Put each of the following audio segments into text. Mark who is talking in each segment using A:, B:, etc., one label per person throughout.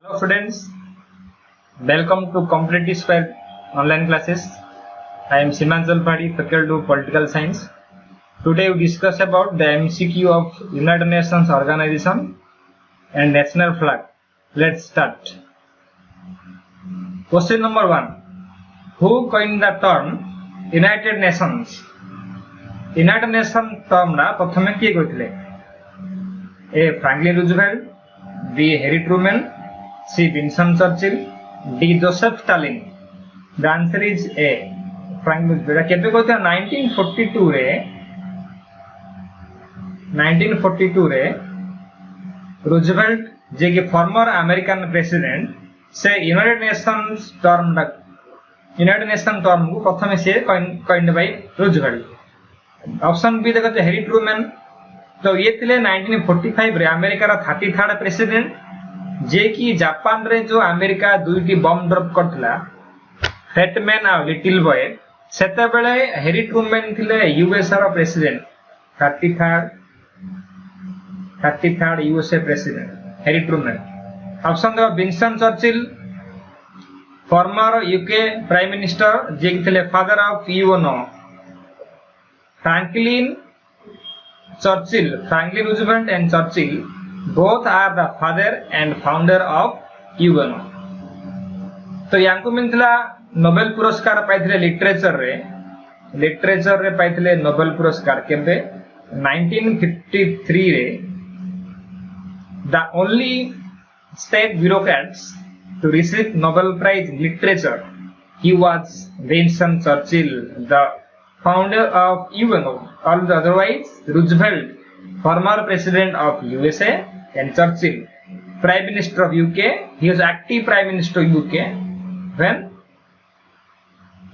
A: Hello students, welcome to Competitive Sphere online classes. I am Simanjal Padi, faculty of Political Science. Today we discuss about the MCQ of United Nations Organization and National Flag. Let's start. Question number 1. Who coined the term United Nations? United Nations term na प्रथमे किए कहथिले? A. Franklin Roosevelt, B. Harry Truman, C. Winston Churchill, D. Joseph Stalin. The answer is A. Franklin Roosevelt. केबे कहथिले 1942 रे Roosevelt जे के former American president से United Nations term को प्रथम से coined by Roosevelt. Option B देखते हैरी ट्रूमैन. तो ये थिले 1945 रे अमेरिका रा 33rd प्रेसिडेंट जे कि जापान रे जो अमेरिका दुईटी बम ड्रॉप करथला फेटमैन आ लिटिल बॉय सेते बेले हैरी ट्रूमैन थिले यूएस रा president 33rd USA president Harry Truman. Option दो Winston Churchill former UK prime minister जे कि थिले father of UNO. Franklin Roosevelt and Churchill both are the father and founder of UNO. तो यांको मिलथिला Nobel पुरस्कार पाइथिले literature रे पाइथिले Nobel पुरस्कार केबे 1953 रे. The only state bureaucrats to receive Nobel Prize in Literature, he was Winston Churchill, the founder of UNO. Otherwise, Roosevelt, former president of USA, and Churchill, prime minister of UK. He was active prime minister of UK when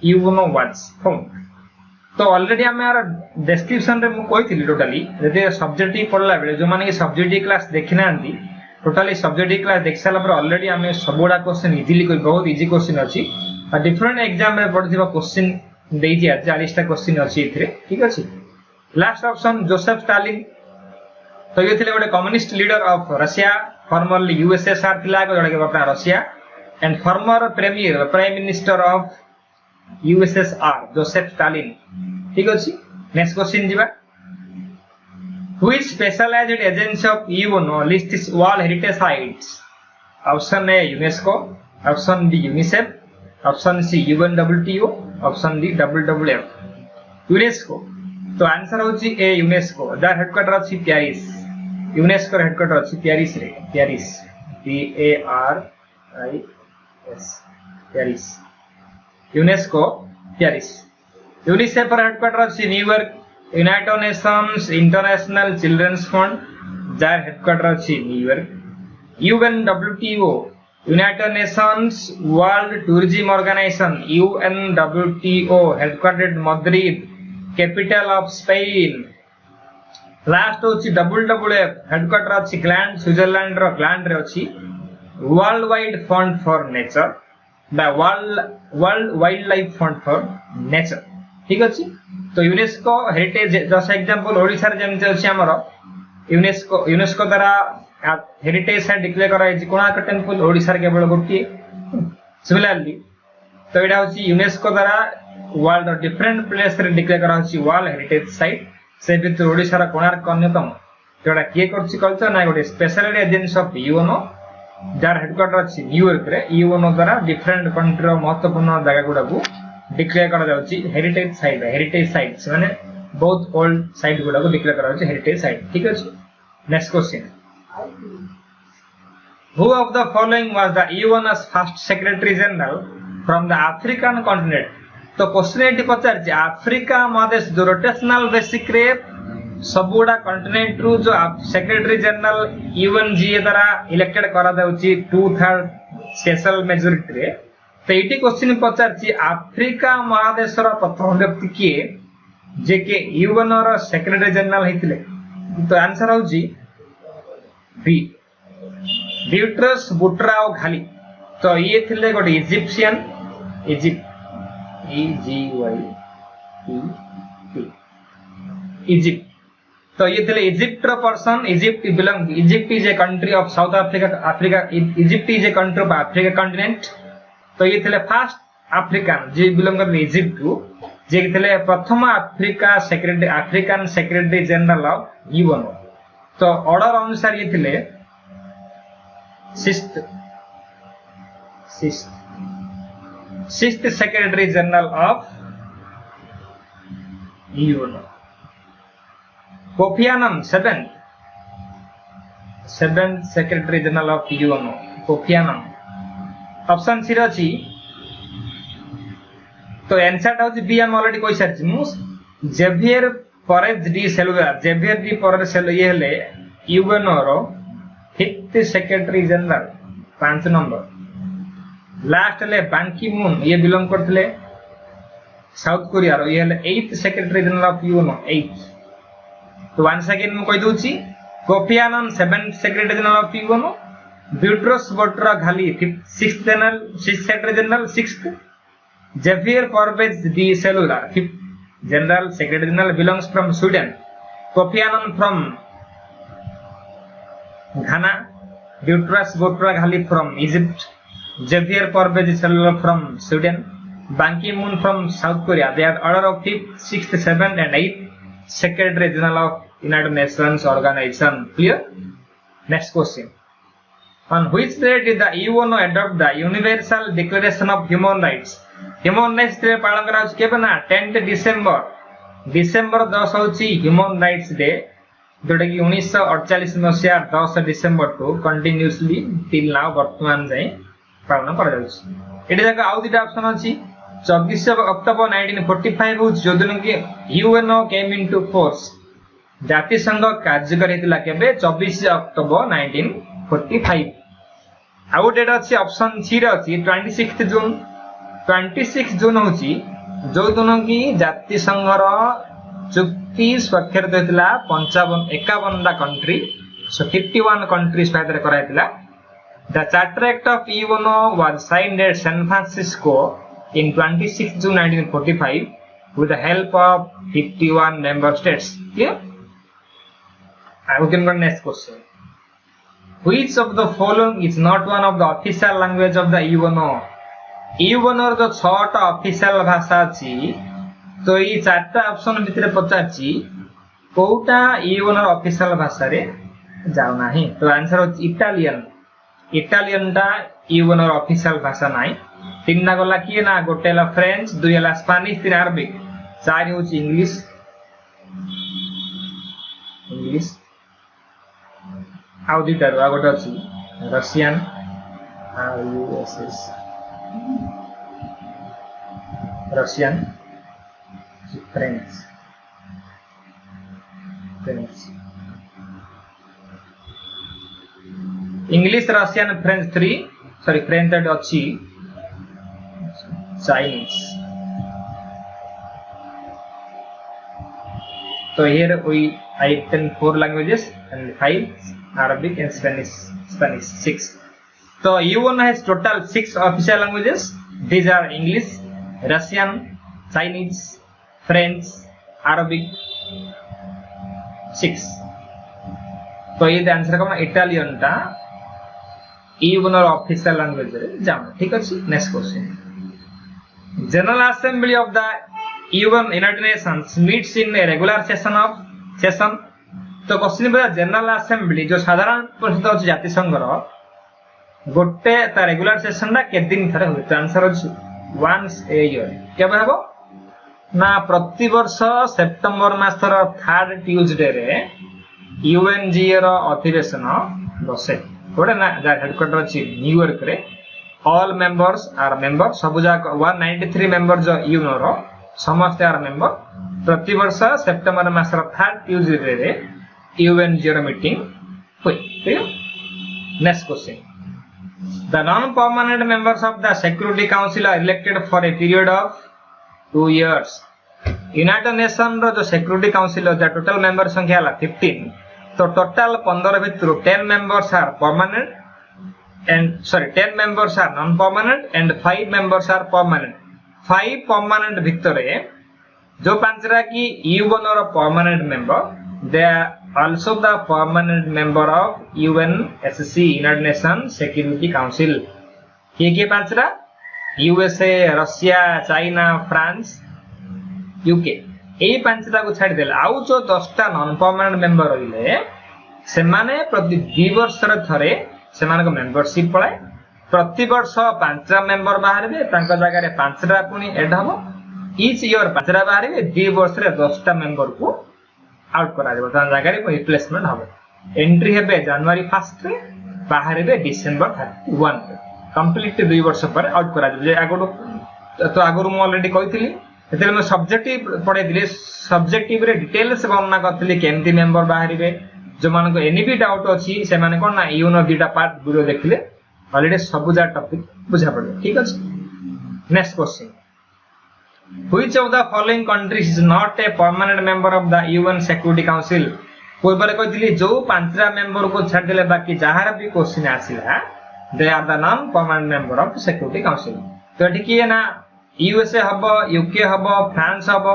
A: UNO was formed. तो already आम यार description रे मु कहिथिली totally जदि subject पढला बेले जो माने subject class देखि नांती टोटली सब्जेक्ट क्लास देख साला पर ऑलरेडी आमे सबोडा क्वेश्चन इजीली कोइ बहुत इजी क्वेश्चन अछि आ डिफरेंट एग्जाम रे पढथिबा क्वेश्चन देइछि 40 टा क्वेश्चन अछि इथरे. ठीक अछि. Last option Joseph Stalin. तो ये थिले गोटे communist leader of Russia formerly USSR थिला को जडे के Russia and former prime minister of USSR Joseph Stalin. ठीक अछि. नेक्स्ट क्वेश्चन जिबा. Which specialized agency of UNO lists World Heritage Sites? Option A UNESCO, option B UNICEF, option C UNWTO, option D WWF. UNESCO. तो answer होची A UNESCO. The headquarter अछि Paris. UNESCO headquarter अछि पेरिस रे. Paris PARIS Paris. UNESCO Paris. UNICEF headquarter अछि New York. United Nations International children's fund जार headquarter अछि New York. UNWTO United Nations World Tourism Organisation UNWTO headquartered Madrid capital of Spain. Last होची WWF headquarter अछि Gland Switzerland रो gland रे अछि. World wide fund for nature the world wild life fund for nature. ठीक अछि. तो UNESCO heritage just example Odisha रे जेमते अछि हमर यूनेस्को द्वारा हेरिटेज साइट डिक्लेयर करा अछि कोणार्क टेम्पल ओडिसा रे केवल गोटी. सिमिलरली तो एडा होची यूनेस्को द्वारा वर्ल्ड डिफरेंट प्लेस रे डिक्लेयर करा अछि वर्ल्ड हेरिटेज साइट. से भितर ओडिसा रा कोणार्क अन्यतम. जोडा के करछि कल्चर ना गोटे special agency of UNO jar headquarter अछि न्यूयॉर्क रे. यूएनओ द्वारा डिफरेंट कंट्री रो महत्वपूर्ण जगह गुडा को डिक्लेयर करा जाउची हेरिटेज साइट्स माने बहुत ओल्ड साइट गुडा को डिक्लेयर करा जाउची हेरिटेज साइट. ठीक अछि. Next question. Who of the following was the UNO's first secretary general from the African continent? तो क्वेश्चन एटी पचारछि अफ्रीका महादेश जो रोटेशनल बेसिक रे सबुडा कंटिनेंट रु जो सेक्रेटरी जनरल यूएनजीए द्वारा इलेक्टेड करा जाउची 2/3 स्पेशल मेजॉरिटी रे. तो एटी क्वेश्चन पचारछि अफ्रीका महादेश रा प्रथम व्यक्ति किए जे के यूएनओ रा सेक्रेटरी जनरल हेतिले. तो आंसर होची बी ब्यूट्रस बुट्राओ घाली. तो ये थिले गोटे इजिप्शियन इजिप्ट EGYPT इजिप्ट. तो ये थे Egypt person Egypt is a country of South Africa Egypt is a country of Africa continent तो ये थे फास्ट अफ्रीकान जे बिलोंग करते इजिप्ट को जे थे प्रथम African secretary general of UNO तो ऑर्डर अनुसार ये थे sixth secretary general of UNO Kofi Annan seventh secretary general of UNO Kofi Annan option C रची तो आंसर होची बी हम ऑलरेडी कहि सारछि मु जेवियर परेज डी परेज ये हेले यूएनओ रो 5th secretary general 5 number last ले बांकी मून ये बिलोंग करथिले साउथ कोरिया रो ये हेले 8th secretary general of UNO 8 तो वंस अगेन मु कहि दोछि Kofi Annan 7th secretary general of UNO Boutros Boutros Ghali 6th secretary general 6th Javier Perez de Cuellar 5th general secretary general belongs from Sweden Kofi Annan from Ghana Boutros Boutros Ghali from Egypt Javier Parvez Cellular from Sweden Ban Ki-moon from South Korea they are order of 5th 6th 7th and 8th secretary general of United Nations organization clear next question on which date did the UNO adopt the Universal Declaration of Human Rights human rights day पालन करा केबे ना 10 December 10 होची human rights day जोटा कि 1948 मसिया 10 December to continuously till now वर्तमान जाय पालन करा जाउछ एटी जगह आउ दिटा ऑप्शन अछि 24 अक्टोबर 1945 होच जो दिन कि यूएनओ केम इनटू फोर्स जाति संघ कार्यकारी हेतिला केबे 24 अक्टोबर 1945 आउ डेट अछि ऑप्शन सी रे अछि 26 जून होची जो दिन की जाति संघर चुक्ति स्वाक्षरित होइतिला 51 कंट्री सो 51 कंट्रीज फादर कराइतिला the charter act of UNO was signed at San Francisco in 26 June 1945 with the help of 51 member states clear I can go next question which of the following is not one of the official language of the UNO UNO जो 6टा official भाषा अछि तो ई 4टा option भितरे पचाछि Kota UNO official भाषा रे जाउ नाही तो आंसर हो इटालियन टा यूएनओ ऑफिशियल भाषा नाही तीनटा गला किए ना गोटेला फ्रेंच दुइला स्पेनिश तीन अरबिक चार हो इंग्लिश आउ दिटा गोटे अछि Russian Russian French English Russian French 3 sorry French that अछि Chinese so here we I written 4 languages and 5 Arabic and Spanish 6 so UNO has total 6 official languages these are English Russian Chinese French Arabic 6 तो ये answer कम Italian टा UNO official language रे जाम ठीक अछि next question general assembly of the united Nations meets in a regular session तो question बा general assembly जो साधारण परिषद अछि जाति संघ रो गोटे ता रेगुलर सेशन दा के दिन थरे होय तो आंसर अछि once a year केबे हबो ना प्रति वर्ष सितंबर मासर 3rd ट्यूसडे रे यूएनजीए रो अधिवेशन बसे गोटे ना जा हेडक्वार्टर अछि न्यूयॉर्क रे ऑल मेंबर्स आर मेंबर सब जा 193 मेंबर जो यूएनओ रो समस्त आर मेंबर प्रति वर्ष सितंबर मासर 3rd ट्यूसडे रे यूएनजीए रो मीटिंग होय ठीक next question The non-permanent members of the Security Council are elected for a period of 2 years. United Nations रो जो Security Council जो total member संख्या है 15 तो total 15 भितर 10 members are permanent and 10 members are non-permanent and 5 members are permanent. 5 permanent भितर जो पांचरा की यूएनओ रो permanent member they are also the permanent member of UNSC, United Nations Security Council. किए पांचरा USA, Russia, China, France, UK यही पांचटा को छाड़ी देले आउ जो 10टा नॉन परमानेंट मेंबर रहिले से माने प्रति 2 वर्ष रे थरे से माने को मेंबरशिप पळे प्रति वर्ष 5टा मेंबर बाहरबे तांका जगह रे 5टा पुनी ऐड हबो ईच ईयर 5टा बाहरबे 2 वर्ष रे 10टा मेंबर को आउट करा देबो ता जगह रे रिप्लेसमेंट हबो एंट्री हेबे जनवरी 1 रे बाहरबे डिसेंबर 31 रे कंप्लीट 2 वर्ष पर आउट करा देबो जे आगो तो आगो मु ऑलरेडी कहितली एतले मैं सब्जेक्टिव पढे दिले सब्जेक्टिव रे डिटेल्स वर्णना करतली केमती मेंबर बाहरिबे जो मान को एनी भी डाउट अछि से माने कोन ना यूनो दुटा पार्ट वीडियो देखले ऑलरेडी सब जा टॉपिक बुझा पड़े ठीक अछि next question which of the following countries is not a permanent member of the UN Security Council पूर्वरे कहितली जो पांचटा मेंबर को छाड़ देले बाकी जहार भी क्वेश्चन आसिला they are the non permanent member of Security Council तो एठी की ना यूएसए हबो यूके हबो फ्रांस हबो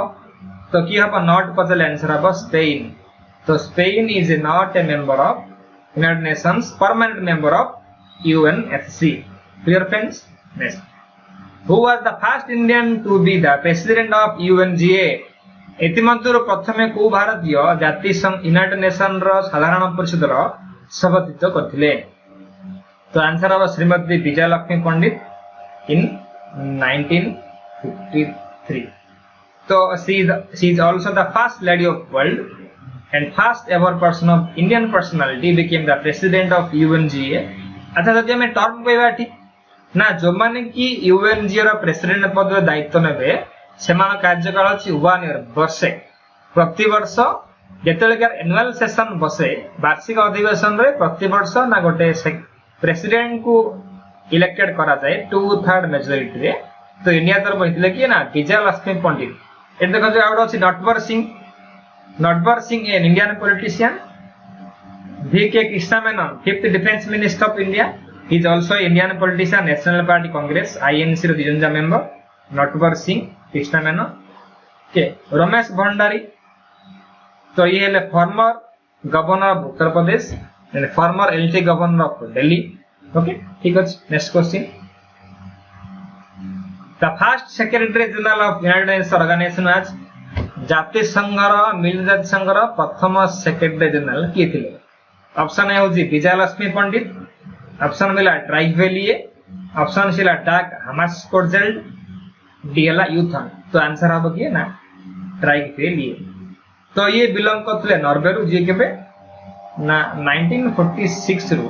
A: तो की हबो नॉट पचल आंसर हबो स्पेन तो Spain is not a member of United Nations permanent member of UNSC clear friends next who was the first Indian to be the president of UNGA एतिमंतुर प्रथमे को भारतीय जाति संघ यूनाइटेड नेशन रो साधारण परिषद रो सभापतित्व करथिले तो आंसर हबो श्रीमती विजयलक्ष्मी पंडित इन 1953 so she is also the first lady of world and first ever person of Indian personality became the president of UNGA अच्छा जदि हमें टर्म कहबा ठीक ना जो माने कि UNGA रो प्रेसिडेंट पद रो दायित्व नेबे सेमान कार्यकाल अछि 1 ईयर वर्षे प्रति वर्ष जेतेले के एनुअल सेशन बसे वार्षिक अधिवेशन रे प्रति वर्ष ना गोटे प्रेसिडेंट को इलेक्टेड करा जाए 2/3 मेजॉरिटी रे तो इंडिया तरफ होइतिले कि ना विजयलक्ष्मी पंडित ए देखो जो आउट अछि Natwar Singh an Indian politician VK Krishna Menon 5th defence minister of India he is also Indian politician national party Congress INC रो दिजंजा मेंबर नटवर सिंह कृष्णा मेनन के रमेश भंडारी तो ये है former governor of Uttar Pradesh and former LT governor of Delhi okay ठीक अछि next question the first secretary general of United Nations Organization आज जाति संघ रो मिलित जाति संघ रो प्रथम सेक्रेटरी जनरल किए थिले ऑप्शन ए होजी विजयलक्ष्मी पंडित ऑप्शन मिला ट्राइवेलिए ऑप्शन सिला डाक हमास्कोजेल्ड डीएला यूथन तो आंसर हबो कि ना ट्राइवेलिए तो ये बिलोंग करथले नॉर्वे रु जे केबे ना 1946 रु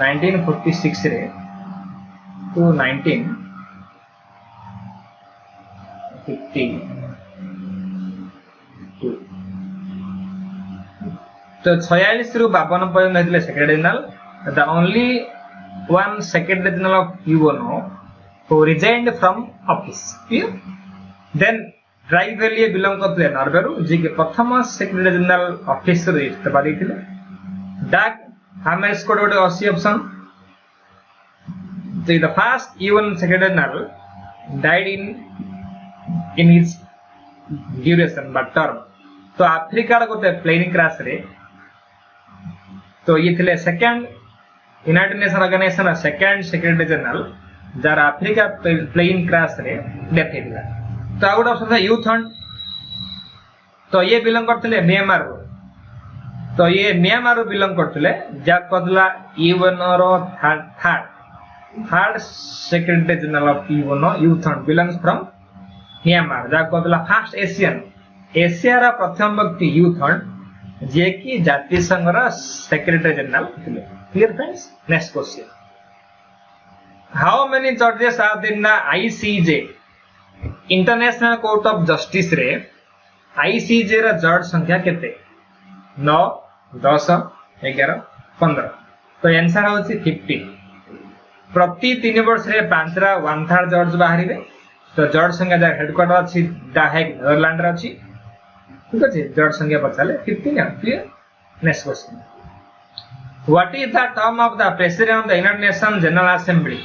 A: 1946 रे टू 1952 तो 46 रु 52 पर्यंत हेतले secretary general the only one secretary general of UNO who resigned from office then Trygve Lie belong करथले नॉर्वे रु जे के प्रथम सेक्रेटरी जनरल ऑफिस रे इस्तीफा दैथिले डाक Hammers code would be option. The first UN Secretary General died in his duration but term. तो Africa रो गोटे प्लेन क्रैश रे तो ये थिले सेकंड यूनाइटेड नेशन ऑर्गेनाइजेशन रो सेकंड सेक्रेटरी जनरल जार अफ्रीका प्लेन क्रैश रे डेथ हेला तो out of the youth hunt तो ये बिलोंग करथिले म्यांमार रो तो ये म्यांमार रो बिलोंग करथिले जा कदला यूएनओ रो third secretary general of UNO U Thant belongs from Myanmar जा कदला फर्स्ट एशिया रा प्रथम व्यक्ति यूथ हंट जे कि जाति संघ रा सेक्रेटरी जनरल थिले clear friends next question how many जजेस are in the ICJ international court of justice रे ICJ रा जज संख्या केते 9 10 11 15 तो आंसर होची 50 प्रति 3 वर्ष रे 5 रा 1/3 जज बाहरिबे तो जज संख्या जा हेडक्वार्टर अछि द हेग नेदरलैंड रे अछि ठीक अछि जज संख्या पचाले 50 ना clear next question what is the term of the president of the united nation general assembly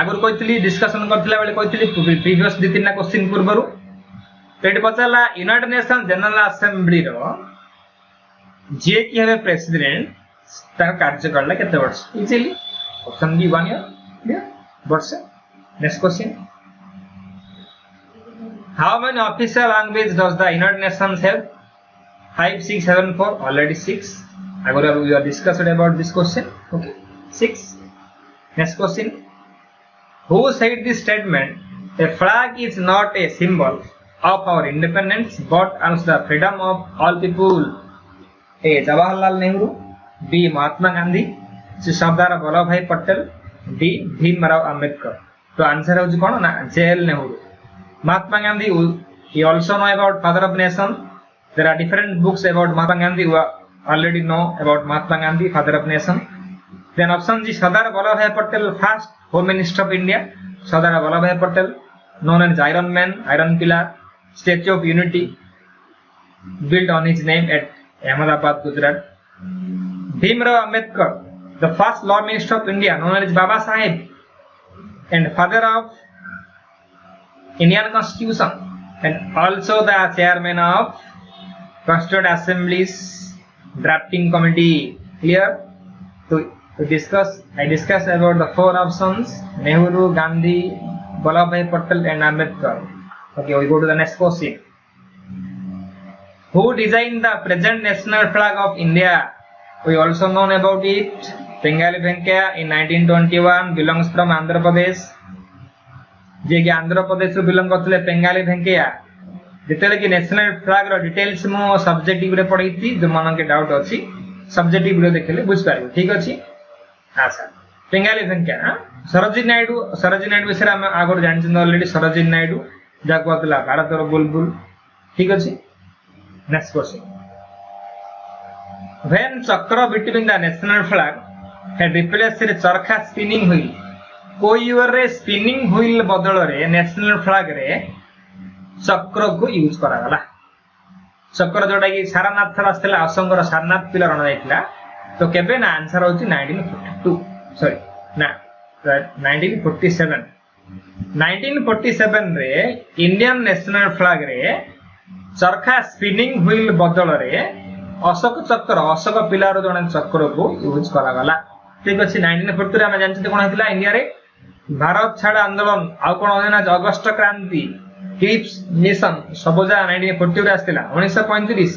A: आगुर कहतली डिस्कशन करथिला बेले कहतली प्रीवियस 2-3 ना क्वेश्चन पूर्वरु तो एटी पचाला यूनाइटेड नेशन जनरल असेंबली रो जे कि हेबे प्रेसिडेंट ताका कार्यकाल केते वर्ष easily option B 1 year clear वर्ष next question how many official language does the united nations have 5 6 7 4 already 6 agora we are discussed about this question okay 6 next question who said this statement a flag is not a symbol of our independence but also the freedom of all people a jawaharlal nehru b mahatma gandhi c sardar vallabhbhai patel d bhimrao ambedkar to answer hoji kono na jl nehru mahatma gandhi he also know about father of nation. There are different books about Mahatma Gandhi. We already know about Mahatma Gandhi, father of nation. Then option G, Sardar Vallabhbhai Patel, first Home Minister of India. Sardar Vallabhbhai Patel, known as Iron Man, Iron Pillar, Statue of Unity, built on his name at Ahmedabad, Gujarat. Bhimrao Ambedkar, the first Law Minister of India, known as Baba Sahib, and father of Indian Constitution, and also the chairman of Constituent Assembly's drafting committee. Clear? To discuss, I discussed about the 4 options: Nehru, Gandhi, Vallabhbhai Patel, and Ambedkar. Okay, we go to the next question. Who designed the present national flag of India? We also know about it. Bengali Venkaya in 1921 belongs from Andhra Pradesh. जे कि आंध्र प्रदेश रो belong करथले Bengali Venkaiah जेतेले कि national flag रो details मो subjective रे पढी थी जो मन के doubt अछि सब्जेक्टिव वीडियो देखले बुझ पारिबो ठीक अछि अच्छा बेंगाली भेंकैया सरोजिनी नायडू विषय हम आगर जानछन ऑलरेडी सरोजिनी नायडू जा कहतला भारत रो बुलबुल ठीक अछि नेक्स्ट क्वेश्चन व्हेन चक्र between the national flag had replaced चरखा स्पिनिंग व्हील कोई ईयर रे स्पिनिंग व्हील बदल रे नेशनल फ्लैग रे चक्र को यूज करा गला चक्र जोटा कि सारनाथ थर आस्तला असंगर सारनाथ पिलर अन जाइतला तो केबे ना आंसर होची 1942 सॉरी ना 1947 रे इंडियन नेशनल फ्लैग रे चरखा स्पिनिंग व्हील बदल रे अशोक पिलर जने चक्र को यूज करा गला ठीक अछि 1942 रे हम जानते कोन हेतला इंडिया रे भारत छाड़ आंदोलन आउ कोन होना अगस्त क्रांति क्रिप्स मिशन सबजा 1940 रे आस्तिला 1935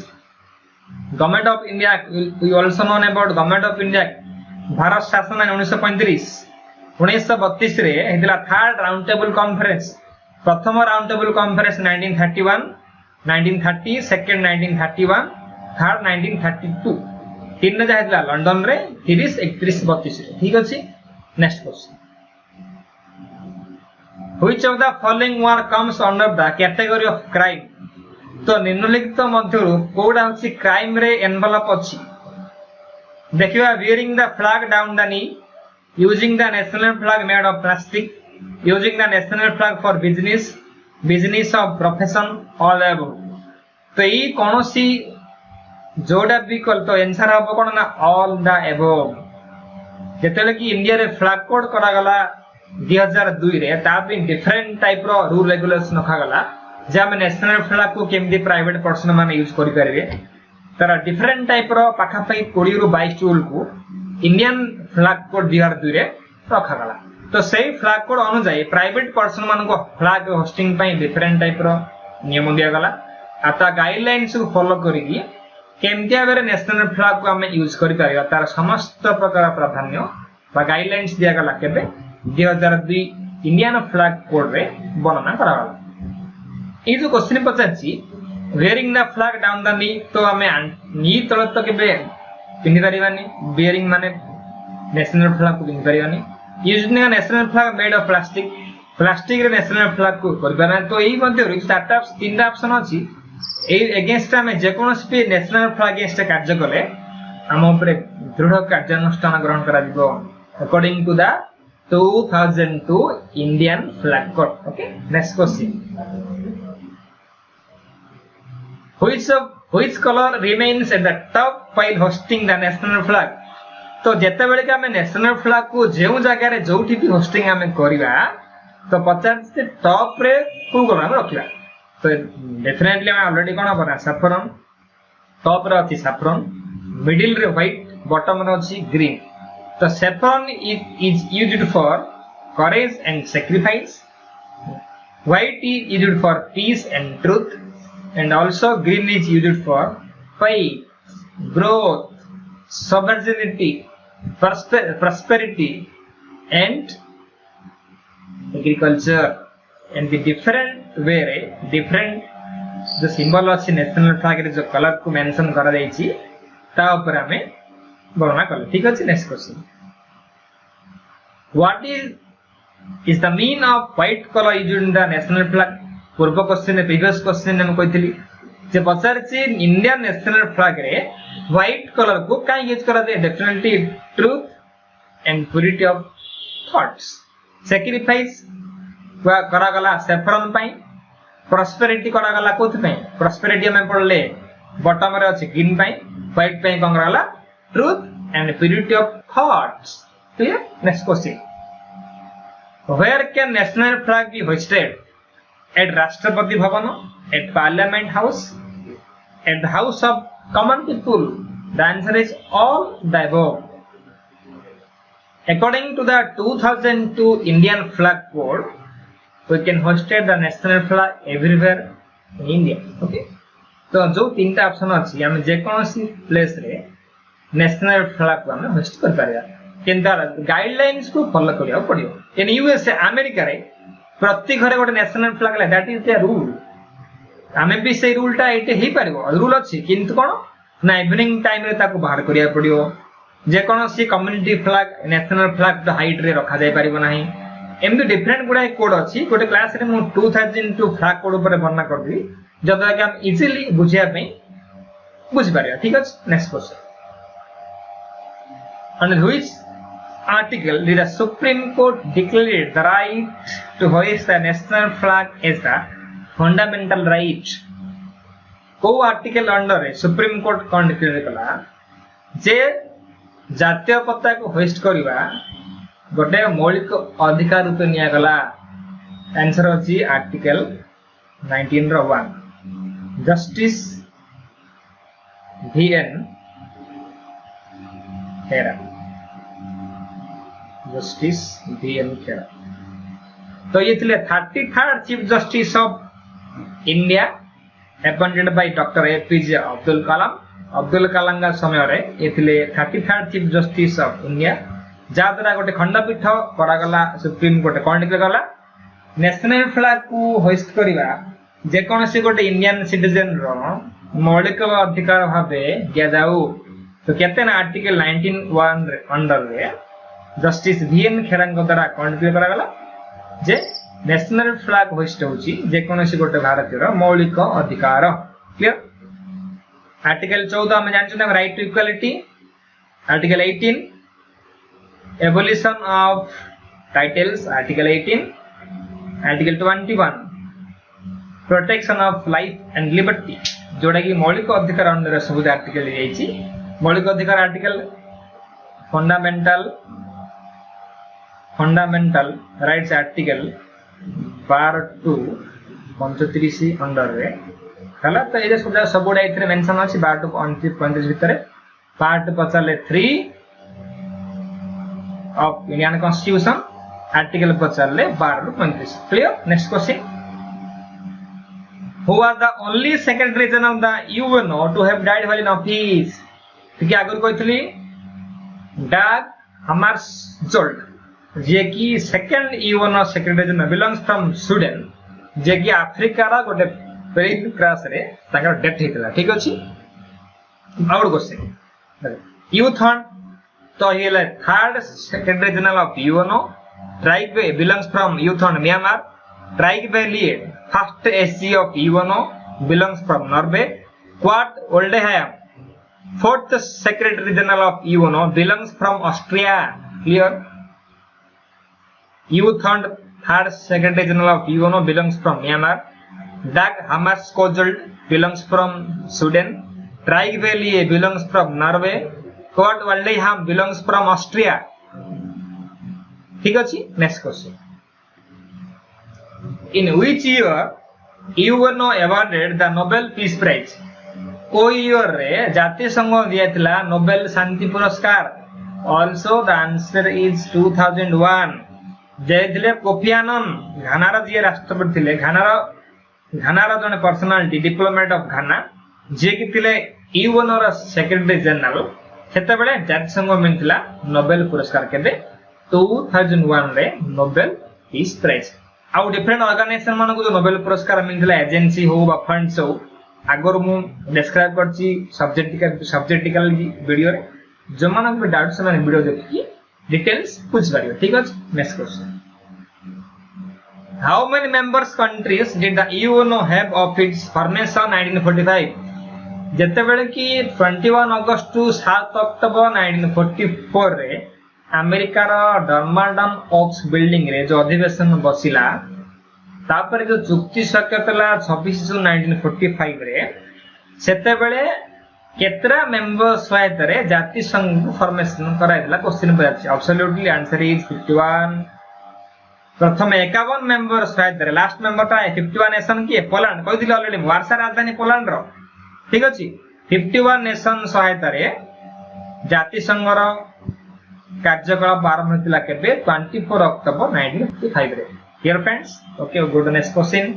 A: Government of India we also known about Government of India Bharat शासन 1935 1932 रे हेतला थर्ड राउंड टेबल कॉन्फ्रेंस प्रथम round table conference 1931 1930 second 1931 third 1932 तीन ने जाइतला लंदन रे 30 31 32 रे ठीक अछि next question Which of the following one comes under the category of crime? तो निम्नलिखित मध्यरु कोडा होछि क्राइम रे एनवेलप अछि देखिबा wearing the flag down the knee using the national flag made of plastic using the national flag for business of profession all the above तो ई कोनोसी जोडा विकल्प तो आंसर हबो कोन ना ऑल द एबव जेतेले कि इंडिया रे फ्लैग कोड करा गला 2002 रे तापि डिफरेंट टाइप रो रूल रेगुलेशन रखा गला जे हम नेशनल फ्लैग को केमदी प्राइवेट पर्सन माने यूज करि परिबे तारा डिफरेंट टाइप रो पाखा पई 20 रु 22 टूल को इंडियन फ्लैग कोड 2002 रे रखा गला तो सेही फ्लैग कोड अनुसार प्राइवेट पर्सन मान को फ्लैग होस्टिंग पई डिफरेंट टाइप रो नियम दिया गला आता गाइडलाइंस को फॉलो करिकी केमती भाव नेशनल फ्लैग को आम यूज कर तार समस्त प्रकार प्राधान्य गाइडलाइंस दिया गला केबे 2002 इंडियन फ्लैग कोड रे वर्णना करा गला ए जो क्वेश्चन पचाची wearing the flag down the नी तो आमे नी तळ तो केबे पिनि परिबानी वेयरिंग माने नेशनल फ्लैग को पिनि परिबानी using the national flag made of plastic रे नेशनल फ्लैग को करबाना तो एही मध्ये स्टार्टअप्स तीनटा ऑप्शन अछि ए अगेंस्ट में जेकोनोसी भी नेशनल फ्लैग अगेंस्ट कार्य कले हम ऊपर दृढ़ कार्यानुष्ठान ग्रहण करा दिबो according to the 2002 Indian flag code okay next question which color remains at the top while hosting the national flag तो जेते बेले के हमें नेशनल फ्लैग को जेउ जगह रे जोठी भी होस्टिंग हमें करबा तो 50 से टॉप रे को कलर हम रखिबा तो डेफिनेटली हम ऑलरेडी कोन बना सैफरन टॉप रे अछि सैफरन मिडिल रे व्हाइट बॉटम रे अछि ग्रीन तो saffron is used for courage and sacrifice. White is used for peace and truth, and also green is used for faith, growth, sovereignty, prosperity, and agriculture. And the different way रे different जो symbol अच्छी national flag रे जो color को mention करा जाइए ता ऊपर हमें वर्णना करें ठीक है next question what is the mean of white colour used in the national flag पूर्व क्वेश्चन प्रीवियस क्वेश्चन हम कहितली जे पचारछि इंडियन नेशनल फ्लैग रे व्हाइट कलर को काई यूज करा they definitely truth and purity of thoughts sacrifice करा गला saffron पई prosperity करा गला कोथ पई प्रॉस्पेरिटी हम पढ़ले बॉटम रे अछि ग्रीन पई व्हाइट पई कोन गला truth and purity of thoughts. Clear? Next question. Where can national flag be hoisted? At Rashtrapati Bhavan, at Parliament House, at the House of Common People. The answer is all the above. According to the 2002 Indian Flag Code, we can hoist the national flag everywhere in India. Okay? So, जो तीनटा option अछि हम जे कोनोसी place रे national flag को हमें host कर पारिया केनता गाइडलाइंस को फॉलो करिया पड़ियो इन यूएसए अमेरिका रे प्रति घरे गोटे नेशनल फ्लैग ला दैट इज द रूल हमें भी से रूलटा एटे ही पारिबो रूल अछि किंतु कोन ना इवनिंग टाइम रे ताको बाहर करिया पड़ियो जे कोनोसी कम्युनिटी फ्लैग नेशनल फ्लैग तो हाइट रे रखा जाय पारिबो नाही एमदी डिफरेंट गुडा कोड अछि गोटे क्लास रे मु 2002 फ्लैग कोड ऊपर वर्णना करबी जदा कि हम इजीली बुझिया पे बुझ पारिया ठीक अछि next question under which article did the Supreme Court declare the right to hoist the national flag as the fundamental right? को आर्टिकल अंडर रे सुप्रीम कोर्ट कौन डिक्लेयर कला जे जातीय पताका को होस्ट करबा गोटे मौलिक अधिकार रूप निया गला आंसर अछि आर्टिकल 19 रो 1 justice VN Khare justice VN Khare तो ये थिले 33rd chief justice of India appointed by doctor APJ Abdul Kalam का समय रे ये थिले 33rd chief justice of India जा द्वारा गोटे खंडपीठ करा गला सुप्रीम कोर्ट कोन डिक्लेयर गला नेशनल फ्लैग को होस्ट करिवा जे कोनसी गोटे इंडियन सिटीजन रो मौलिक अधिकार भाबे दिया जाऊ तो कहते हैं आर्टिकल 19(1) अंडर रे जस्टिस VN खेरा द्वारा कौन क्लियर करा गला जे नेशनल फ्लैग होस्ट होची जे कोनसी गोटे भारतीय रो मौलिक अधिकार क्लियर आर्टिकल 14 में जानछु ना right to equality article 18 abolition of titles article 18 article 21 protection of life and liberty जोड़ा कि मौलिक अधिकार अंडर सब आर्टिकल जाईची मौलिक अधिकार article fundamental rights article 12 to 35 under रे हला तो एजे सब गुडा इथरे मेंशन अछि 12 टू 35 भितरे पार्ट पचाले 3 ऑफ इंडियन कॉन्स्टिट्यूशन आर्टिकल पचाले 12 to 35 clear next question who was the only secretary general of the UNO to have died while in office ठीक है आगर कहतली डाग हमार्सजोल्ड जे की second UNO secretary general belongs from Sweden जे की Africa रा गोटे प्लेन क्रैश रे ताकर डेथ हेतला ठीक अछि आउट क्वेश्चन यूथन तो हेले third secretary general of UNO tribe belongs from U Thant Myanmar Trygve Lie first SG of UNO belongs from Norway क्वाड ओल्डेहाम fourth secretary general of UNO belongs from Austria clear youth third secretary general of UNO belongs from Myanmar Dag Hammarskjöld belongs from Sweden Trygve Valley belongs from Norway Kurt Waldheim belongs from Austria ठीक अछि next question in which year UNO awarded the Nobel Peace Prize को year रे जाति संघ दिया Nobel शांति पुरस्कार? Also the answer is 2001 जयथिले कोफी आनंद घानार जी राष्ट्रपति थिले घानार जने पर्सनालिटी डिप्लोमेट ऑफ घाना जे कि थिले यूएनओ रा सेक्रेटरी जनरल सेते बेले जाति संघ मिलथिला नोबेल पुरस्कार केबे 2001 रे नोबेल पीस प्राइज आउ डिफरेंट ऑर्गेनाइजेशन मानको जो नोबेल पुरस्कार मिलथिला एजेंसी हो बा फंड्स हो आगर मु डिस्क्राइब करची सब्जेक्टिकल वीडियो रे जो मानको भी डाउट से वीडियो देखि डिटेल्स पूछ पारियो ठीक अछि next question how many members countries did the UNO have of its formation 1945 जते बेले कि 21 अगस्त टू 7 अक्टोबर 1944 रे अमेरिका रो डर्माडन ऑक्स बिल्डिंग रे जो अधिवेशन बसिला तापर जो चुक्ति स्वाक्षरतला 26 जून 1945 रे सेते बेले केतरा मेंबर सहित रे जाति संघ फॉर्मेशन कराइला क्वेश्चन पयाछि एब्सोल्युटली आंसर इज 51 प्रथम 51 मेंबर सहित रे लास्ट मेंबर ता 51 नेशन की पोलैंड कहि दिले ऑलरेडी वार्सा राजधानी पोलैंड रो ठीक अछि 51 नेशन सहित रे जाति संघ रो कार्यकलाप आरंभ होतिला केबे 24 अक्टोबर 1955 रे dear friends okay go to next question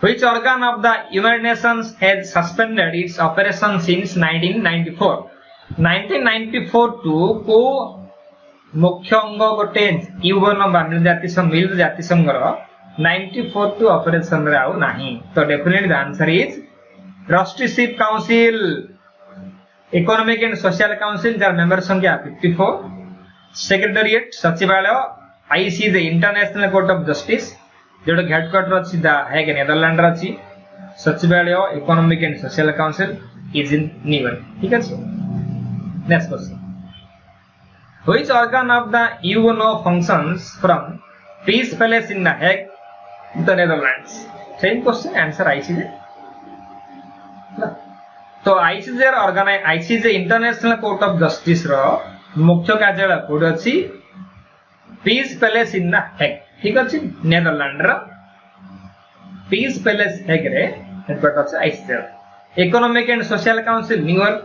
A: Which organ of the United Nations has suspended its operation since 1994? 1994 to को मुख्य अंग गोटे यूएनओ मिल जाति संघ रो 94 टू ऑपरेशन रे आउ नाही तो definitely the answer is trusteeship council economic and social council जार मेंबर संख्या 54 सेक्रेटेरिएट सचिवालय ICJ international court of justice जोड़ हेडक्वार्टर अछि द हेग नेदरलैंड रा अछि सचिवालय economic and social council is in न्यूयॉर्क ठीक अछि next question which organ of the UNO functions from peace palace in the Hague the Netherlands same question answer ICJ तो ICJ organize ICJ international court of justice रो मुख्य कार्यालय code अछि piece palace in the Hague ठीक अछि Netherland रा piece palace Hague रे headquarter अछि ICJ economic and social council New York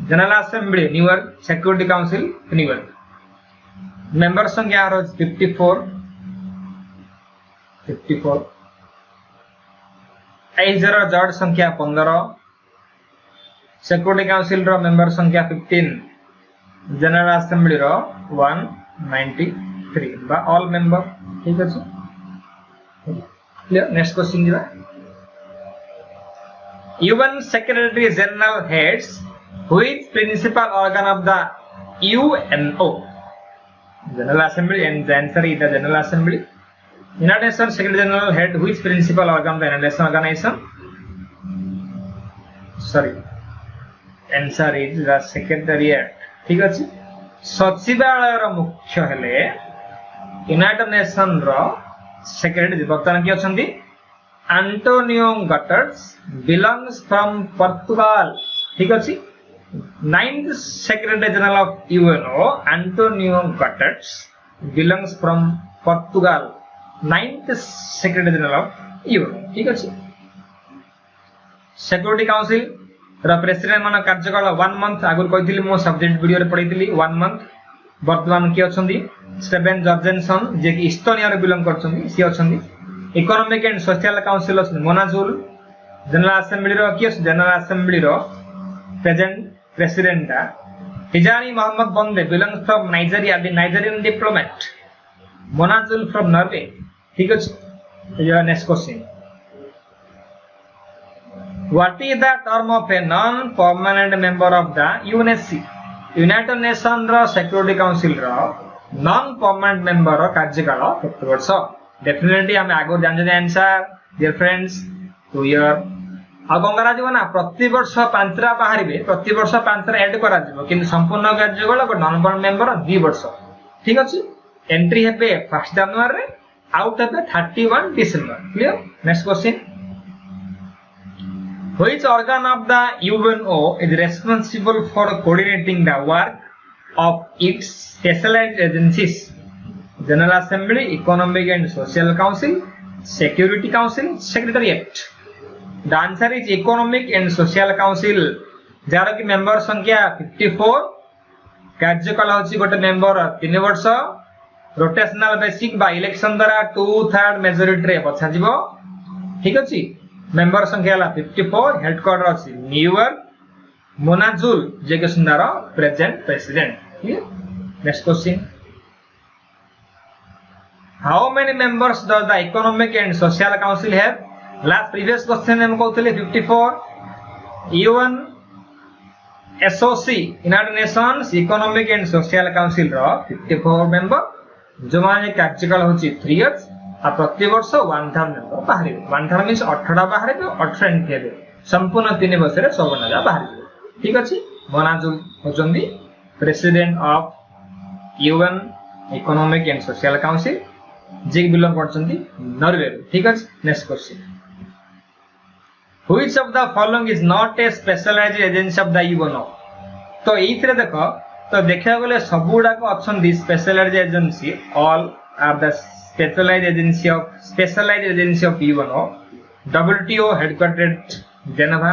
A: general assembly New York security council New York member संख्या रो 54 ICJ रो जज संख्या 15 सिक्योरिटी काउंसिल रो मेंबर संख्या 15 जनरल असेंबली रो 193 बा ऑल मेंबर ठीक अछि क्लियर नेक्स्ट क्वेश्चन दिबा UN secretary general heads which principal organ of the UNO General Assembly and the answer is the General Assembly United Nations secretary general head which principal organ of the international organization sorry answer is the Secretariat ठीक अछि सचिवालय रो मुख्य हेले United nation रो secretary बर्तमान की अछंती Antonio Guterres belongs from Portugal ठीक अछि 9th secretary general of UNO Antonio Guterres belongs from Portugal 9th secretary general of UNO ठीक अछि सिक्योरिटी काउंसिल रा प्रेसिडेंट मन कार्यकाल 1 मंथ आगुर कहितली मो सब्जेक्ट वीडियो रे पढैतली 1 मंथ वर्तमान की अछंती स्टेफेन जॉर्जेनसन जे कि इस्टोनिया रे बिलोंग करछंती सी अछंती इकोनॉमिक एंड सोशल काउंसिल अछंती मोनाजुल जनरल असेंबली रो की जनरल असेंबली रो president Tijjani Muhammad Bande belongs from Nigeria the Nigerian diplomat मोनाजुल फ्रॉम नॉर्वे ठीक अछि ये next question What is the term of a non-permanent member of the UNSC? United Nations रो Security Council रो non-permanent member रो कार्यकाल केते वर्ष? Definitely हम आगो जान जे आंसर dear friends 2 year आ गंगारा जीव ना प्रति वर्ष पांचरा बाहरिबे प्रति वर्ष पांचरा ऐड करा जीव किंतु संपूर्ण कार्यकाल को नॉन परमानेंट मेंबर 2 वर्ष ठीक अछि एंट्री हेबे 1 जनवरी रे आउट हेबे 31 December clear next question Which organ of the UNO is responsible for coordinating the work of its specialized agencies? General Assembly, Economic and Social Council, Security Council, Secretariat. The answer is economic and social council jar की member संख्या 54 कार्यकाल होची गोटे member 3 वर्ष rotational basic बा election द्वारा 2/3 majority रे बछा जीवो ठीक अछि मेंबर संख्या ला 54 हेडक्वार्टर अछि न्यूयॉर्क मोनाजुल जे के सुंदर present president next question how many members does the Economic and social Council have last previous question हम कहतले 54 UN SOC United Nations Economic and social Council रो 54 मेंबर जो माने कार्यकाल होची 3 इयर्स आ प्रति वर्ष 1 टर्म मेंबर बाहर 1 टर्म मींस 18 बाहर 18 एंट्री हेबे संपूर्ण 3 वर्ष रे 54 जा बाहर ठीक अछि मोनाजुल होचंदी president of UN economic and social council जे बिलोंग करचंदी नॉर्वे ठीक अछि next question which of the following is not a specialized agency of the UNO तो एथरे देखो तो देखा गले सबुडा को अछंदी specialized agency all are the specialized agency of UNO WTO headquartered Geneva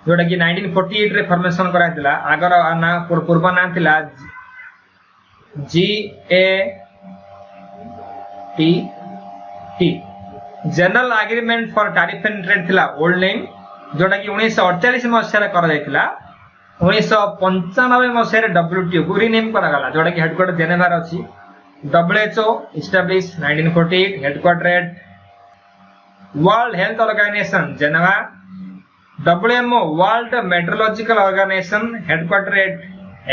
A: जोटा कि 1948 रे फॉर्मेशन कराइतिला आगर ना पूर्व नाम थिला GATT general agreement for tariff and trade थिला ओल्ड नेम जोटा कि 1948 मसिया रे करा जायतिला 1995 मसिया रे डब्ल्यूटीओ को रीनेम करा गला जोटा कि हेडक्वार्टर जेनेवा रे अछि WHO establish 1948 headquarter World health Organization Geneva WMO World Meteorological Organization headquarter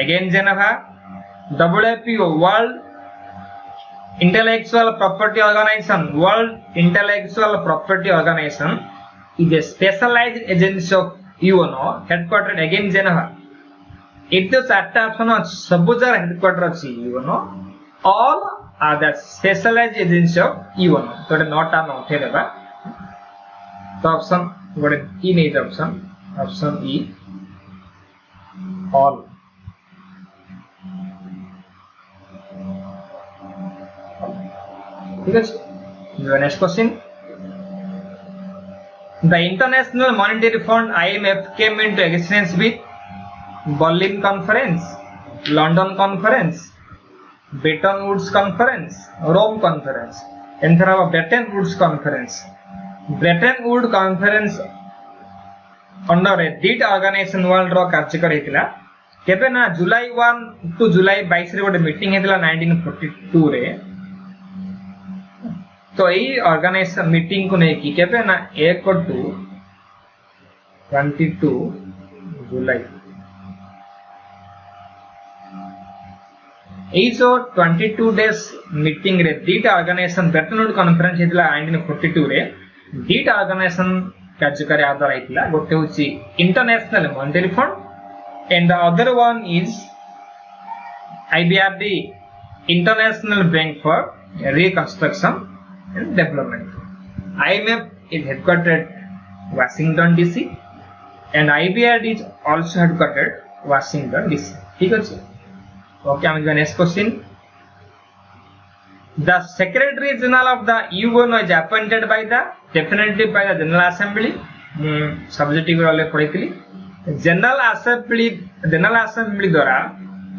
A: again Geneva WPO World Intellectual Property Organization World Intellectual Property Organization is a specialized agency of UNO headquartered again Geneva. It is चारटा option सब जगह headquarter अछि UNO all are the specialized agency of UNO तो not uh not है देबा तो option गोटे ई नहीं option E all The next question. The International Monetary Fund IMF came into existence with Berlin Conference, London Conference, Bretton Woods Conference, Rome Conference, and there are Bretton Woods Conference. Bretton Woods Conference under a DIT organization world रो कार्यक्रम हेतिला केबे ना जुलाई 1 to जुलाई 22 रे गोटे meeting हेतिला 1942 रे तो यही organisation meeting को नहीं की केबे ना 1 टू 22 जुलाई ए जो 22 डेज मीटिंग रे दीटा ऑर्गेनाइजेशन ब्रेटन वुड कॉन्फ्रेंस हेतला 1942 रे दीटा ऑर्गेनाइजेशन कार्यकारी आधार हेतला गोटे होची international monetary fund and the other one is IBRD international bank for reconstruction and development. IMF is headquartered Washington DC and IBRD is also headquartered Washington DC. ठीक है okay I'm going next question. The Secretary General of the UNO is appointed by the definitive by the General Assembly. Subjective वाले पढ़ी थी General Assembly द्वारा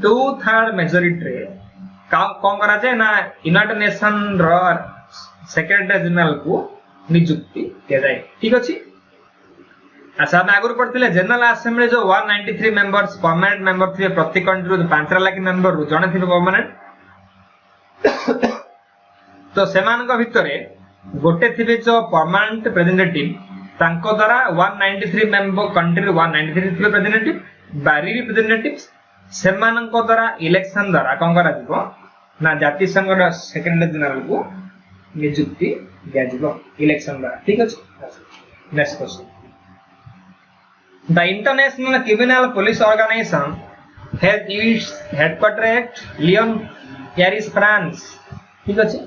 A: 2/3 majority रे कौन करा जाए ना यूनाइटेड नेशन रो सेक्रेटरी जनरल को नियुक्ति किया जाए ठीक अछि अच्छा हम आगुर पढ़थिले जनरल असेंबली जो 193 मेंबर्स परमानेंट मेंबर थे प्रति कंट्री रो 5 लाख मेंबर रो जने थे परमानेंट तो सेमान को भितरे गोटे थिबे जो परमानेंट रिप्रेजेंटेटिव तांको द्वारा 193 मेंबर कंट्री रो 193 थिबे रिप्रेजेंटेटिव बारी रिप्रेजेंटेटिव्स सेमान को द्वारा इलेक्शन द्वारा कोन करा दिबो ना जाति संघ रो सेक्रेटरी जनरल को नियुक्ति दिया जिवो इलेक्शन द्वारा ठीक अछि next question the International Criminal Police Organization has its headquarter at Lyon Paris France ठीक अछि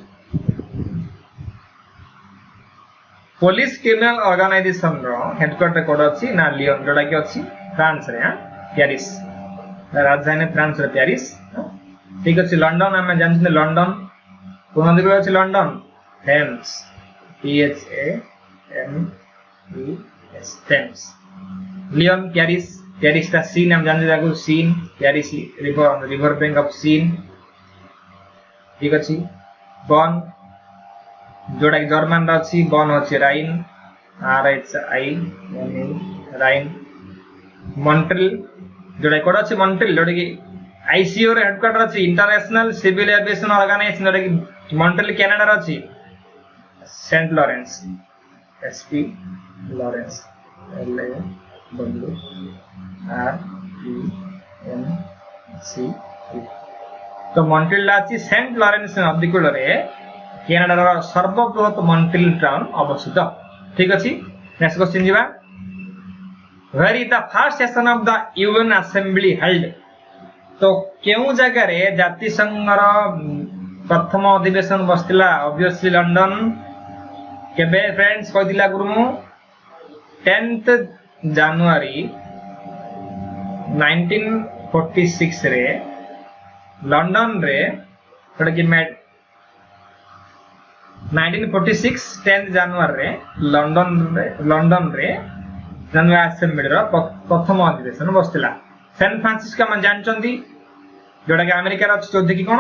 A: पुलिस क्रिमिनल ऑर्गेनाइजेशन रो हेडक्वार्टर कोड अछि ना लियोन जोडा कि अछि फ्रांस रे पेरिस राजधानी फ्रांस रे पेरिस ठीक अछि लंदन हम जानते लंदन कोन दिगो अछि London Thames PHAMS Yes, Thames. Leon Paris, Paris ता सीन हम जानते जाको Seine, Paris river bank of Seine, ठीक अछि. बॉन जोड़ा कि जर्मन रा अछि, बॉन अछि राइन, RHI, राइन. मॉन्ट्रियल जोड़ा कोड अछि मॉन्ट्रियल जोड़ा कि ICO रे हेडक्वार्टर अछि, इंटरनेशनल सिविल एविएशन ऑर्गेनाइजेशन जोड़ा कि मॉन्ट्रियल कनाडा रा अछि. Saint Lawrence, SP Lawrence, LAWRENCE. तो मॉन्ट्रियल अछि सेंट लॉरेंस नदीकूल रे कनाडा रा सर्वबृहत मॉन्ट्रियल टाउन अवस्थित. ठीक अछि. नेक्स्ट क्वेश्चन जीवा. Where is the first session of the UN Assembly held? तो केउ जगह रे जाति संघ रा प्रथम अधिवेशन बसतिला? Obviously London. केबे फ्रेंड्स कहदिला गुरु 10th जनवरी 1946 रे लंडन रे थोड़ा कि 1946 10th जनवरी रे लंडन रे जनरल असेंबली रा प्रथम अधिवेशन बसतिला. सैन फ्रांसिस्को मन जानचंदी जोडा कि अमेरिका रा चौथी कि कोन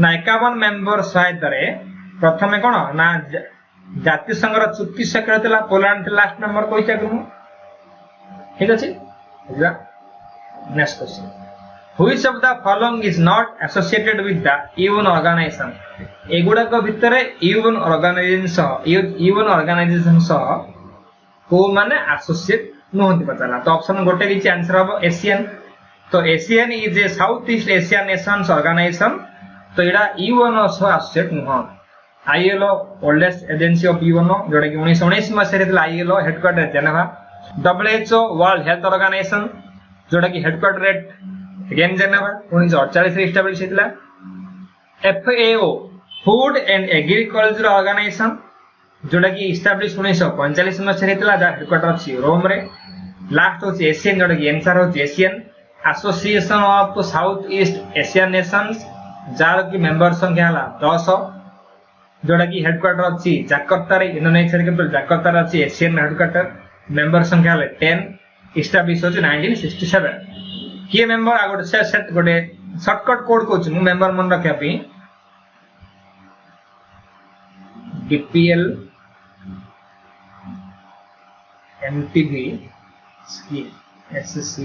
A: ना 51 मेंबर सहायता रे प्रथमे कोन ना जाति संघ रा चुक्ति स्वाक्षर थिला. पोलैंड लास्ट मेंबर कहिचा गुरु. ठीक अछि. बुझला. Next question. Which of the following is not associated with the UN organization? एगुडा को भितरे UN organization सह को माने एसोसिएट नहोंती पताला. तो ऑप्शन गोटे किछि आंसर हबो एशियन. तो ASEAN is a south east Asian nations organization. तो एडा UN सह एसोसिएट नहो. ILO oldest agency of UN जोडा कि 1919 मसे रेतला. ILO headquarter Geneva. WHO world health organization जोडा कि हेडक्वार्टर एट अगेन जेनेवा 1948 रे एस्टैब्लिश हेतला. FAO food and agriculture organization जोडा कि एस्टैब्लिश 1945 मसे रेतला. जा हेडक्वार्टर अछि रोम रे. लास्ट होछि एशियन जोडा कि आंसर होछि ASEAN. Association of south east Asian nations जार कि मेंबर संख्या हला 10 जोडा कि हेडक्वार्टर अछि जाकार्ता रे. इंडोनेशिया कैपिटल जाकार्ता रे अछि एशियन हेडक्वार्टर. मेंबर संख्या हला 10. एस्टैब्लिश होछि 1967. के मेंबर आगोटे सेट गोटे शॉर्टकट कोड कोच मु मेंबर मन रखया पई BPL MTV scheme SSC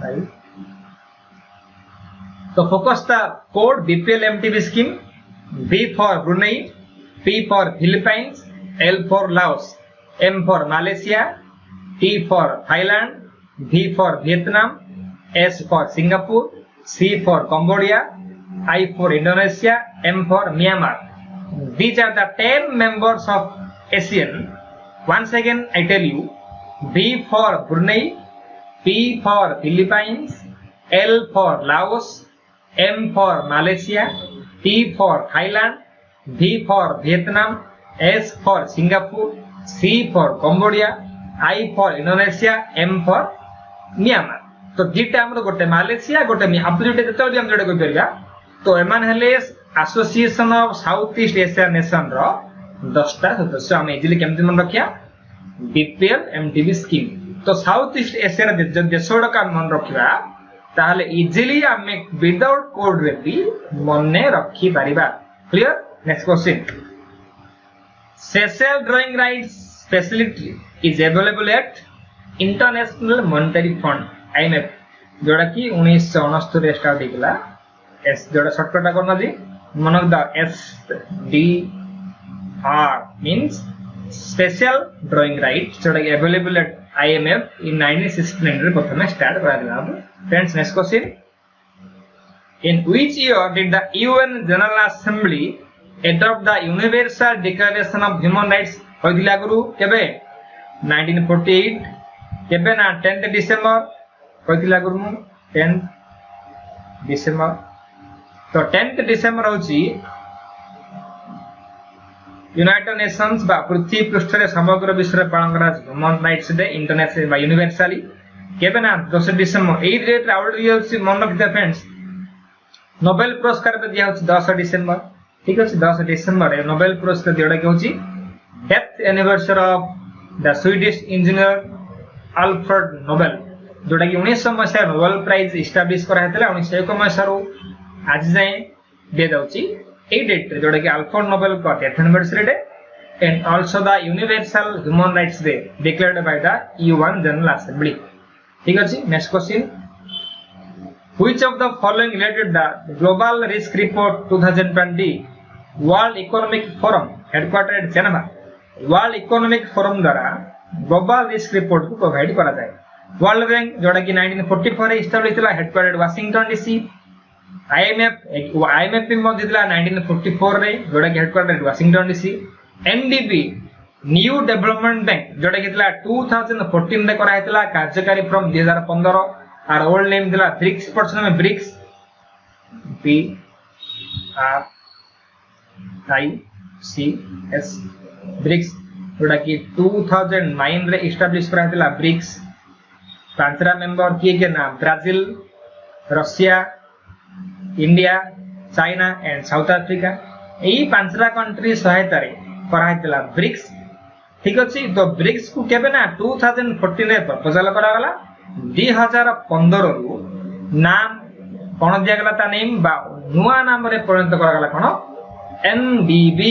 A: right. So focus the code BPL MTV scheme. B for Brunei, P for Philippines, L for Laos, M for Malaysia, T for Thailand, V for Vietnam, S for Singapore, C for Cambodia, I for Indonesia, M for Myanmar. These are the 10 members of ASEAN. Once again I tell you, B for Brunei, P for Philippines, L for Laos, M for Malaysia, T for Thailand, V for Vietnam, S for Singapore, C for Cambodia, I for Indonesia, M for Myanmar. तो दिटा हमरो गोटे मालेशिया गोटे opposite जेतल भी हम जोडे को परिया. तो एमान हेले association of south east Asia nation रो 10 टा सदस्य. हम इजीली केमति मन रखिया BPL MTV स्कीम. तो साउथ ईस्ट एशिया रे देशोड का मन रखिबा ताहले इजीली हम विदाउट कोड रे भी मने रखी परिबा. Clear. Next question. Seychelles drawing rights facility is available at international monetary fund IMF जोड़ा कि 1969 रे स्टार्ट हिकला. एस जोड़ा शॉर्टकट करना जी मन of the SDR means special drawing right जोड़ा कि अवेलेबल एट IMF इन 1969 रे प्रथम स्टार्ट करा दिला. Friends next question. In which year did the UN general assembly adopt the universal declaration of human rights? होइदिला गुरु केबे 1948. केबे ना 10th डिसेंबर कहतिला गुरु 10th December. तो 10th डिसेंबर होची यूनाइटेड नेशंस बा पृथ्वी पृष्ठ रे समग्र विश्व रे पालन करा ह्यूमन राइट्स डे इंटरनेशनल बा यूनिवर्सली. केबे ना 10 डिसेंबर. एई डेट आउट होची मन रख दे फ्रेंड्स. नोबेल पुरस्कार पे दिया होची 10 डिसेंबर. ठीक अछि 10 डिसेंबर रे नोबेल पुरस्कार दियडा के होची death anniversary of the Swedish engineer Alfred Nobel जोटा कि 1900 मसीहा नोबेल प्राइज इस्टाब्लिश करा हेतला 1901 मसीहा आज जाए दे दउची ए डेट रे जोटा कि अल्फ्रेड नोबेल का death anniversary day and also the universal human rights day declared by the UN general assembly. ठीक अछि। Next question, which of the following related the global risk report 2020 World Economic Forum headquarter at Geneva World Economic Forum द्वारा global risk report को provide करा जाए। World bank जोड़ा कि 1944 रे establish थिला हेडक्वार्टर वाशिंगटन डीसी। आईएमएफ भी मध्य थिला 1944 रे जोड़ा कि headquarter Washington DC. NDB new development bank जोड़ा कि थिला 2014 रे करा हेतला कार्यकारी फ्रॉम 2015 और ओल्ड नेम थिला ब्रिक्स पर्सन में BRICS B R ICS BRICS जोड़ा कि 2009 रे एस्टैब्लिश करा हेतला ब्रिक्स। पांचरा मेंबर किए के नाम Brazil, Russia, India, China and south Africa. यही पांचरा कंट्री सहायता रे करा हेतला ब्रिक्स। ठीक अछि। तो ब्रिक्स को केबे ना 2014 रे प्रपोजल करा गला 2015 रु नाम कोन दिया गला ता नेम बा नुवा नाम रे परिणत करा गला कोन NDB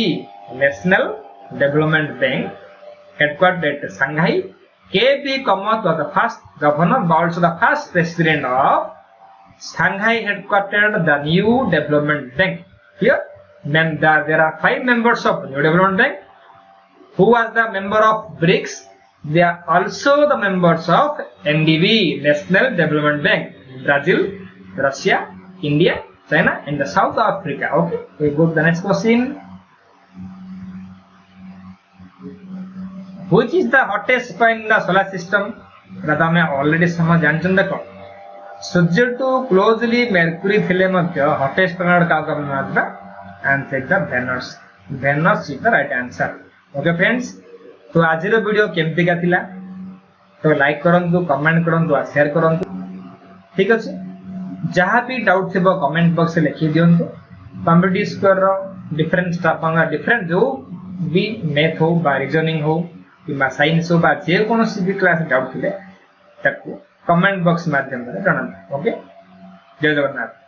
A: National Development Bank headquarter at Shanghai। KB Kamat was the first governor but also the first president of Shanghai headquartered the new development bank. Here then there are 5 members of new development bank. Who was the member of BRICS? They are also the members of NDB National Development Bank. Brazil, Russia, India, China and the South Africa. Okay, we go to the next question. Which is the hottest point in the solar system? प्रथम में already समझ जानचन देखो सूर्य to closely mercury थिले मध्य hottest planet का कम मात्रा answer the Venus. Venus is the right answer. Okay friends, तो आज रो वीडियो केमती का थिला तो लाइक करंतु, कमेंट करंतु और शेयर करंतु। ठीक अछि। जहां भी डाउट थिबो कमेंट बॉक्स में लिखि दियंतु। Computer square rho different staff different जो भी मैथ हो बा रीजनिंग हो कि साइंस हो बा जे कोनोसी भी क्लास डाउट थिले ताकू कमेंट बॉक्स माध्यम रे जणांतु। ओके, जय जगन्नाथ।